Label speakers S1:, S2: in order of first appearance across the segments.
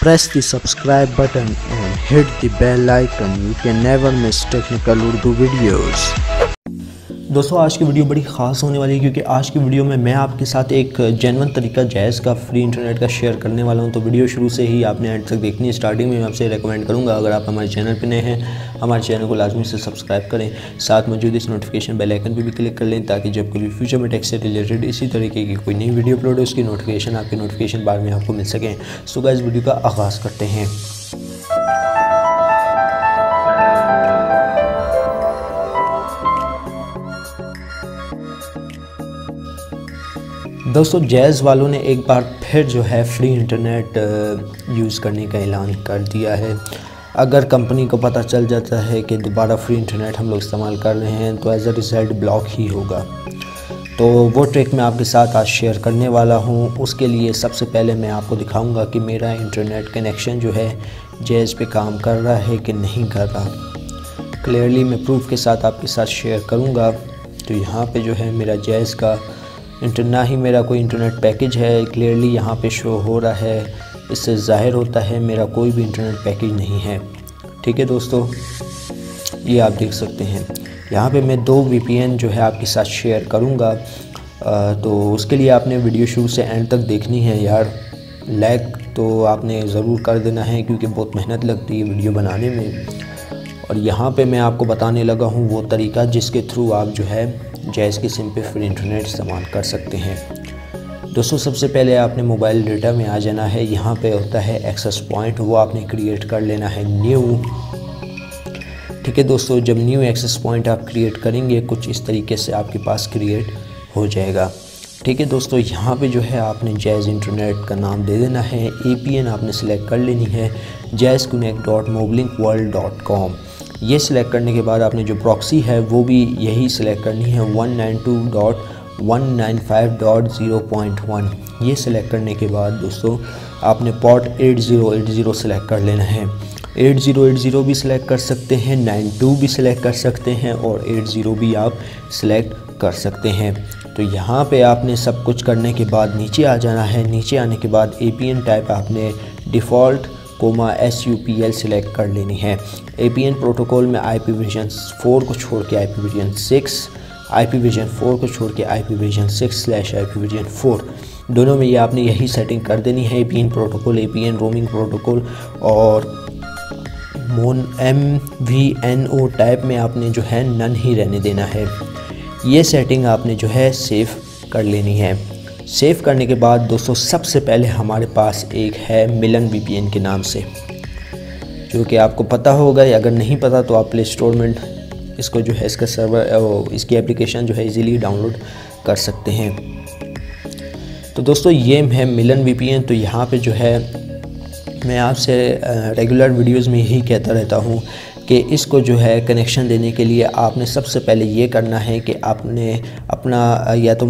S1: Press the subscribe button and hit the bell icon. You can never miss technical Urdu videos.
S2: दोस्तों आज की video बड़ी ख़ास होने वाली है क्योंकि आज की वीडियो में मैं आपके साथ एक जेन्युइन तरीका जायज़ का फ्री इंटरनेट का शेयर करने वाला हूं। तो वीडियो शुरू से ही आपने एंड तक देखनी है। स्टार्टिंग में मैं आपसे रेकमेंड करूंगा, अगर आप हमारे चैनल पर नए हैं, हमारे चैनल को लाजमी से सब्सक्राइब करें, साथ मौजूद इस नोटिफिकेशन बेल आइकन पर भी क्लिक कर लें ताकि जब कभी फ्यूचर में टेक से रिलेटेड इसी तरीके की कोई नई वीडियो अपलोड हो उसकी नोटिफिकेशन आपके नोटिफिकेशन बार में आपको मिल सकें। सो गाइस वीडियो का आगाज़ करते हैं। दोस्तों जैज़ वालों ने एक बार फिर जो है फ्री इंटरनेट यूज़ करने का ऐलान कर दिया है। अगर कंपनी को पता चल जाता है कि दोबारा फ्री इंटरनेट हम लोग इस्तेमाल कर रहे हैं तो एज अ रिज़ल्ट ब्लॉक ही होगा। तो वो ट्रिक मैं आपके साथ आज शेयर करने वाला हूँ। उसके लिए सबसे पहले मैं आपको दिखाऊंगा कि मेरा इंटरनेट कनेक्शन जो है जैज़ पे काम कर रहा है कि नहीं कर रहा। क्लियरली मैं प्रूफ के साथ आपके साथ शेयर करूँगा। तो यहाँ पे जो है मेरा जैज़ का ना ही मेरा कोई इंटरनेट पैकेज है, क्लियरली यहाँ पे शो हो रहा है, इससे ज़ाहिर होता है मेरा कोई भी इंटरनेट पैकेज नहीं है। ठीक है दोस्तों, ये आप देख सकते हैं। यहाँ पे मैं 2 VPN जो है आपके साथ शेयर करूँगा। तो उसके लिए आपने वीडियो शुरू से एंड तक देखनी है यार। लाइक तो आपने ज़रूर कर देना है क्योंकि बहुत मेहनत लगती है वीडियो बनाने में। और यहाँ पे मैं आपको बताने लगा हूँ वो तरीका जिसके थ्रू आप जो है जैज़ की सिम पे फ्री इंटरनेट इस्तेमाल कर सकते हैं। दोस्तों सबसे पहले आपने मोबाइल डेटा में आ जाना है। यहाँ पे होता है एक्सेस पॉइंट, वो आपने क्रिएट कर लेना है न्यू। ठीक है दोस्तों, जब न्यू एक्सेस पॉइंट आप क्रिएट करेंगे कुछ इस तरीके से आपके पास क्रिएट हो जाएगा। ठीक है दोस्तों, यहाँ पे जो है आपने जैज़ इंटरनेट का नाम दे देना है। APN आपने सेलेक्ट कर लेनी है jazzconnect.moblinkworld.com। ये सिलेक्ट करने के बाद आपने जो प्रॉक्सी है वो भी यही सिलेक्ट करनी है 192.195.0.1। ये सिलेक्ट करने के बाद दोस्तों आपने पोर्ट 8080 सिलेक्ट कर लेना है। 8080 भी सिलेक्ट कर सकते हैं, 92 भी सिलेक्ट कर सकते हैं और 80 भी आप सिलेक्ट कर सकते हैं। तो यहाँ पे आपने सब कुछ करने के बाद नीचे आ जाना है। नीचे आने के बाद APN टाइप आपने डिफ़ॉल्ट SUPL सिलेक्ट कर लेनी है। APN प्रोटोकॉल में IPv4 को छोड़ के IPv6, IPv4 को छोड़ के IPv6/IPv4 दोनों में ये आपने यही सेटिंग कर देनी है। APN protocol, APN roaming protocol और MVNO टाइप में आपने जो है नन ही रहने देना है। ये सेटिंग आपने जो है सेव कर लेनी है। सेव करने के बाद दोस्तों सबसे पहले हमारे पास एक है मिलन VPN के नाम से, जो कि आपको पता होगा, या अगर नहीं पता तो आप प्ले स्टोर में इसको जो है इसका सर्वर इसकी एप्लीकेशन जो है इजीली डाउनलोड कर सकते हैं। तो दोस्तों ये है मिलन VPN। तो यहाँ पे जो है मैं आपसे रेगुलर वीडियोस में यही कहता रहता हूँ कि इसको जो है कनेक्शन देने के लिए आपने सबसे पहले ये करना है कि आपने अपना या तो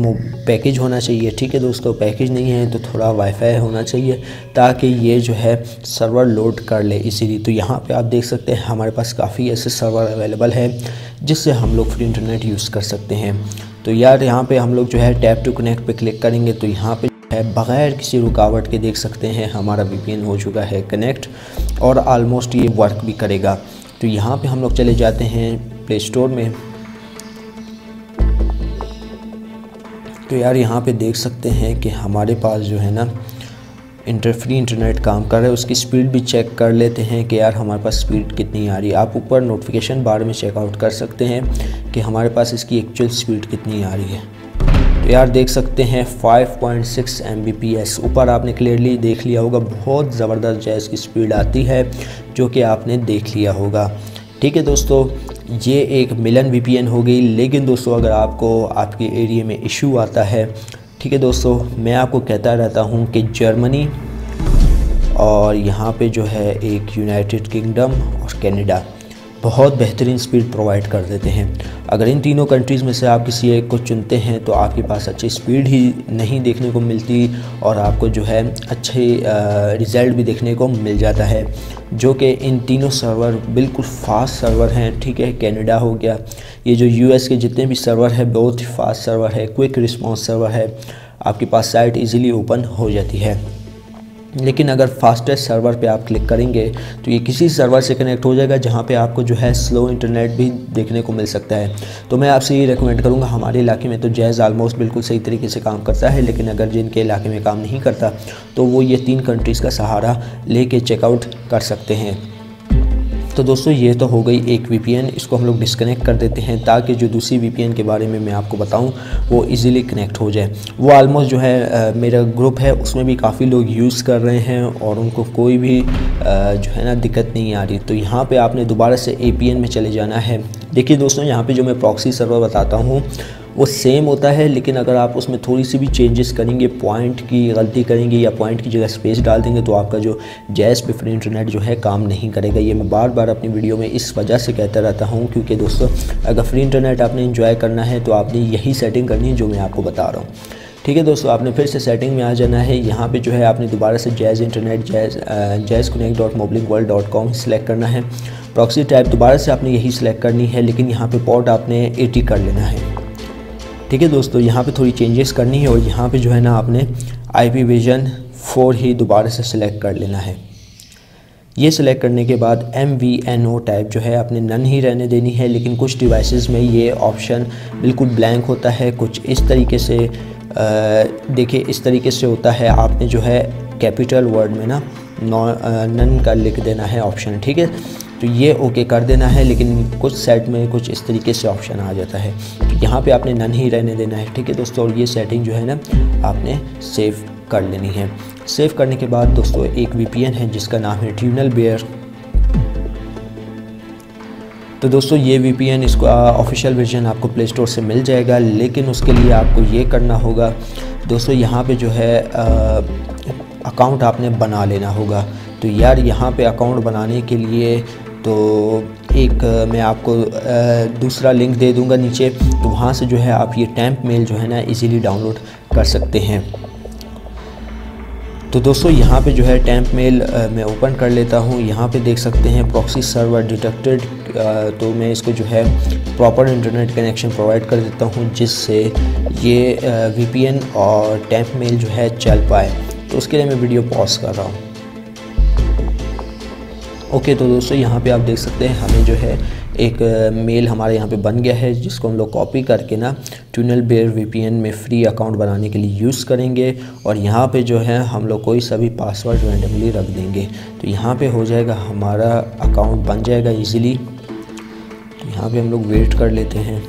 S2: पैकेज होना चाहिए। ठीक है दोस्तों, पैकेज नहीं है तो थोड़ा वाईफाई होना चाहिए ताकि ये जो है सर्वर लोड कर ले इसीलिए। तो यहाँ पे आप देख सकते हैं हमारे पास काफ़ी ऐसे सर्वर अवेलेबल है जिससे हम लोग फ्री इंटरनेट यूज़ कर सकते हैं। तो यार यहाँ पर हम लोग जो है टैप टू कनेक्ट पर क्लिक करेंगे तो यहाँ पर बग़ैर किसी रुकावट के देख सकते हैं हमारा VPN हो चुका है कनेक्ट और आलमोस्ट ये वर्क भी करेगा। तो यहाँ पे हम लोग चले जाते हैं प्ले स्टोर में। तो यार यहाँ पे देख सकते हैं कि हमारे पास जो है ना फ्री इंटरनेट काम कर रहा है। उसकी स्पीड भी चेक कर लेते हैं कि यार हमारे पास स्पीड कितनी आ रही है। आप ऊपर नोटिफिकेशन बार में चेकआउट कर सकते हैं कि हमारे पास इसकी एक्चुअल स्पीड कितनी आ रही है। तो यार देख सकते हैं 5.6 Mbps ऊपर आपने क्लियरली देख लिया होगा। बहुत ज़बरदस्त जैज़ की स्पीड आती है जो कि आपने देख लिया होगा। ठीक है दोस्तों, ये एक मिलन VPN हो गई। लेकिन दोस्तों अगर आपको आपके एरिया में इशू आता है, ठीक है दोस्तों, मैं आपको कहता रहता हूँ कि जर्मनी और यहाँ पे जो है एक यूनाइटेड किंगडम और कनाडा बहुत बेहतरीन स्पीड प्रोवाइड कर देते हैं। अगर इन तीनों कंट्रीज़ में से आप किसी एक को चुनते हैं तो आपके पास अच्छी स्पीड ही नहीं देखने को मिलती और आपको जो है अच्छे रिज़ल्ट भी देखने को मिल जाता है, जो कि इन तीनों सर्वर बिल्कुल फास्ट सर्वर हैं। ठीक है, कनाडा हो गया, ये जो US के जितने भी सर्वर है बहुत ही फास्ट सर्वर है, क्विक रिस्पॉन्स सर्वर है, आपके पास साइट ईज़िली ओपन हो जाती है। लेकिन अगर फास्टेस्ट सर्वर पे आप क्लिक करेंगे तो ये किसी सर्वर से कनेक्ट हो जाएगा जहाँ पे आपको जो है स्लो इंटरनेट भी देखने को मिल सकता है। तो मैं आपसे ये रेकमेंड करूँगा, हमारे इलाके में तो जैज़ ऑलमोस्ट बिल्कुल सही तरीके से काम करता है, लेकिन अगर जिनके इलाके में काम नहीं करता तो वो ये 3 कंट्रीज़ का सहारा लेके चेकआउट कर सकते हैं। तो दोस्तों ये तो हो गई एक VPN, इसको हम लोग डिस्कनेक्ट कर देते हैं ताकि जो दूसरी VPN के बारे में मैं आपको बताऊं वो इजीली कनेक्ट हो जाए। वो ऑलमोस्ट जो है मेरा ग्रुप है उसमें भी काफ़ी लोग यूज़ कर रहे हैं और उनको कोई भी जो है ना दिक्कत नहीं आ रही। तो यहाँ पे आपने दोबारा से APN में चले जाना है। देखिए दोस्तों, यहाँ पे जो मैं प्रॉक्सी सर्वर बताता हूँ वो सेम होता है, लेकिन अगर आप उसमें थोड़ी सी भी चेंजेस करेंगे, पॉइंट की गलती करेंगे या पॉइंट की जगह स्पेस डाल देंगे तो आपका जो जैज़ पे फ्री इंटरनेट जो है काम नहीं करेगा। ये मैं बार बार अपनी वीडियो में इस वजह से कहता रहता हूँ, क्योंकि दोस्तों अगर फ्री इंटरनेट आपने इंजॉय करना है तो आपने यही सेटिंग करनी है जो मैं आपको बता रहा हूँ। ठीक है दोस्तों, आपने फिर से सेटिंग में आ जाना है। यहाँ पे जो है आपने दोबारा से जैज़ इंटरनेट jazzconnect.moblingworld.com सेलेक्ट करना है। प्रॉक्सी टाइप दोबारा से आपने यही सिलेक्ट करनी है, लेकिन यहाँ पे पोर्ट आपने 80 कर लेना है। ठीक है दोस्तों, यहाँ पे थोड़ी चेंजेस करनी है और यहाँ पे जो है ना आपने IPv4 ही दोबारा से सिलेक्ट कर लेना है। ये सिलेक्ट करने के बाद MVNO टाइप जो है आपने नन ही रहने देनी है, लेकिन कुछ डिवाइसेस में ये ऑप्शन बिल्कुल ब्लैंक होता है। कुछ इस तरीके से देखिए, इस तरीके से होता है। आपने जो है कैपिटल वर्ड में ना नन का लिख देना है ऑप्शन। ठीक है, तो ये ओके कर देना है, लेकिन कुछ सेट में कुछ इस तरीके से ऑप्शन आ जाता है, तो यहाँ पे आपने नन ही रहने देना है। ठीक है दोस्तों, और ये सेटिंग जो है ना आपने सेव कर लेनी है। सेव करने के बाद दोस्तों एक VPN है जिसका नाम है TunnelBear। तो दोस्तों ये VPN, इसको ऑफिशियल वर्जन आपको प्ले स्टोर से मिल जाएगा, लेकिन उसके लिए आपको ये करना होगा दोस्तों, यहाँ पे जो है अकाउंट आपने बना लेना होगा। तो यार यहाँ पे अकाउंट बनाने के लिए तो एक मैं आपको दूसरा लिंक दे दूँगा नीचे, तो वहाँ से जो है आप ये टैम्प मेल जो है ना इजीली डाउनलोड कर सकते हैं। तो दोस्तों यहाँ पे जो है टैम्प मेल मैं ओपन कर लेता हूँ। यहाँ पे देख सकते हैं प्रॉक्सी सर्वर डिटेक्टेड, तो मैं इसको जो है प्रॉपर इंटरनेट कनेक्शन प्रोवाइड कर देता हूँ जिससे ये VPN और टैम्प मेल जो है चल पाए। तो उसके लिए मैं वीडियो पॉज कर रहा हूँ। ओके, तो दोस्तों यहाँ पे आप देख सकते हैं हमें जो है एक मेल हमारे यहाँ पे बन गया है, जिसको हम लोग कॉपी करके ना TunnelBear VPN में फ्री अकाउंट बनाने के लिए यूज़ करेंगे और यहाँ पे जो है हम लोग कोई सा भी पासवर्ड रैंडमली रख देंगे। तो यहाँ पे हो जाएगा, हमारा अकाउंट बन जाएगा इजीली। तो यहाँ पे हम लोग वेट कर लेते हैं।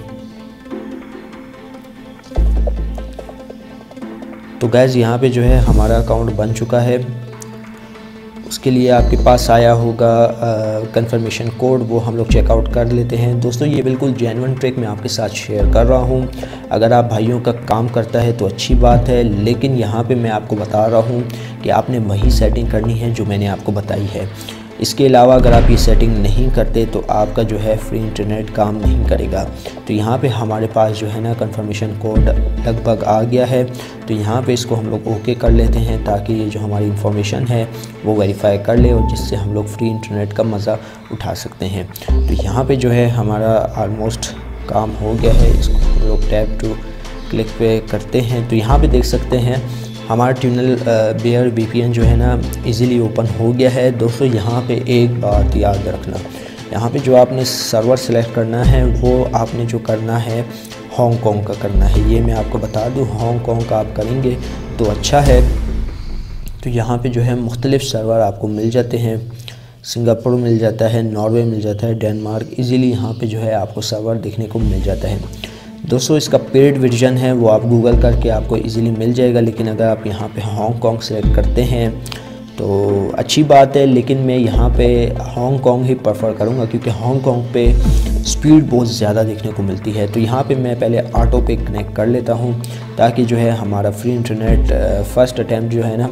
S2: तो गाइज़ यहाँ पे जो है हमारा अकाउंट बन चुका है। उसके लिए आपके पास आया होगा कंफर्मेशन कोड, वो हम लोग चेकआउट कर लेते हैं। दोस्तों ये बिल्कुल जेन्युइन ट्रिक मैं आपके साथ शेयर कर रहा हूँ। अगर आप भाइयों का काम करता है तो अच्छी बात है, लेकिन यहाँ पे मैं आपको बता रहा हूँ कि आपने वही सेटिंग करनी है जो मैंने आपको बताई है। इसके अलावा अगर आप ये सेटिंग नहीं करते तो आपका जो है फ्री इंटरनेट काम नहीं करेगा। तो यहाँ पे हमारे पास जो है ना कंफर्मेशन कोड लगभग आ गया है। तो यहाँ पे इसको हम लोग ओके कर लेते हैं ताकि ये जो हमारी इंफॉर्मेशन है वो वेरीफाई कर ले और जिससे हम लोग फ्री इंटरनेट का मज़ा उठा सकते हैं। तो यहाँ पे जो है हमारा ऑलमोस्ट काम हो गया है। इसको हम लोग टैप टू क्लिक पे करते हैं। तो यहाँ पे देख सकते हैं हमारा TunnelBear VPN जो है ना इजीली ओपन हो गया है। दोस्तों यहाँ पे एक बात याद रखना, यहाँ पे जो आपने सर्वर सेलेक्ट करना है वो आपने जो करना है हांगकांग का करना है। ये मैं आपको बता दूँ, हांगकांग का आप करेंगे तो अच्छा है। तो यहाँ पे जो है मुख्तलिफ़ सर्वर आपको मिल जाते हैं। सिंगापुर मिल जाता है, नॉर्वे मिल जाता है, डेनमार्क, इजीली यहाँ पे जो है आपको सर्वर देखने को मिल जाता है। दोस्तों इसका पेड वर्जन है, वो आप गूगल करके आपको इजीली मिल जाएगा। लेकिन अगर आप यहाँ पे हांगकांग सेलेक्ट करते हैं तो अच्छी बात है, लेकिन मैं यहाँ पे हांगकांग ही प्रेफर करूँगा क्योंकि हांगकांग पे स्पीड बहुत ज़्यादा देखने को मिलती है। तो यहाँ पे मैं पहले ऑटो पे कनेक्ट कर लेता हूँ ताकि जो है हमारा फ्री इंटरनेट फर्स्ट अटैम्प्ट जो है ना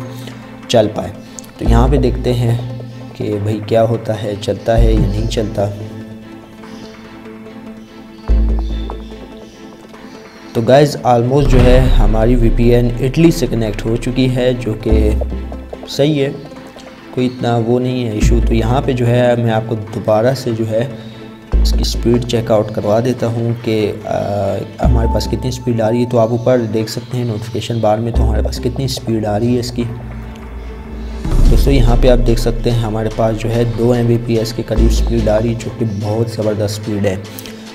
S2: चल पाए। तो यहाँ पे देखते हैं कि भाई क्या होता है, चलता है या नहीं चलता। तो गाइज़ ऑलमोस्ट जो है हमारी VPN इटली से कनेक्ट हो चुकी है, जो कि सही है, कोई इतना वो नहीं है इशू। तो यहाँ पे जो है मैं आपको दोबारा से जो है इसकी स्पीड चेकआउट करवा देता हूँ कि हमारे पास कितनी स्पीड आ रही है। तो आप ऊपर देख सकते हैं नोटिफिकेशन बार में, तो हमारे पास कितनी स्पीड आ रही है इसकी। दोस्तों यहाँ पे आप देख सकते हैं हमारे पास जो है 2 Mbps के करीब स्पीड आ रही, जो कि बहुत ज़बरदस्त स्पीड है।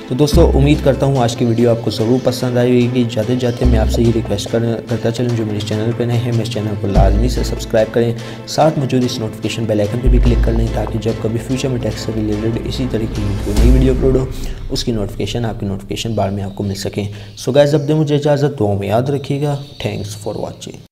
S2: तो दोस्तों उम्मीद करता हूँ आज की वीडियो आपको ज़रूर पसंद आएगी। जाते जाते मैं आपसे ये रिक्वेस्ट करता चलूँ, जो मेरे चैनल पे नए हैं मेरे चैनल को लाजमी से सब्सक्राइब करें, साथ मौजूद इस नोटिफिकेशन बेल आइकन पे भी क्लिक कर लें, ताकि जब कभी फ्यूचर में टेक से रिलेटेड इसी तरीके की कोई नई वीडियो अपलोड हो उसकी नोटिफिकेशन आपकी नोटिफिकेशन बार में आपको मिल सकें। सो गाइस, अब दे मुझे इजाज़त, दुआ में याद रखिएगा। Thanks for watching.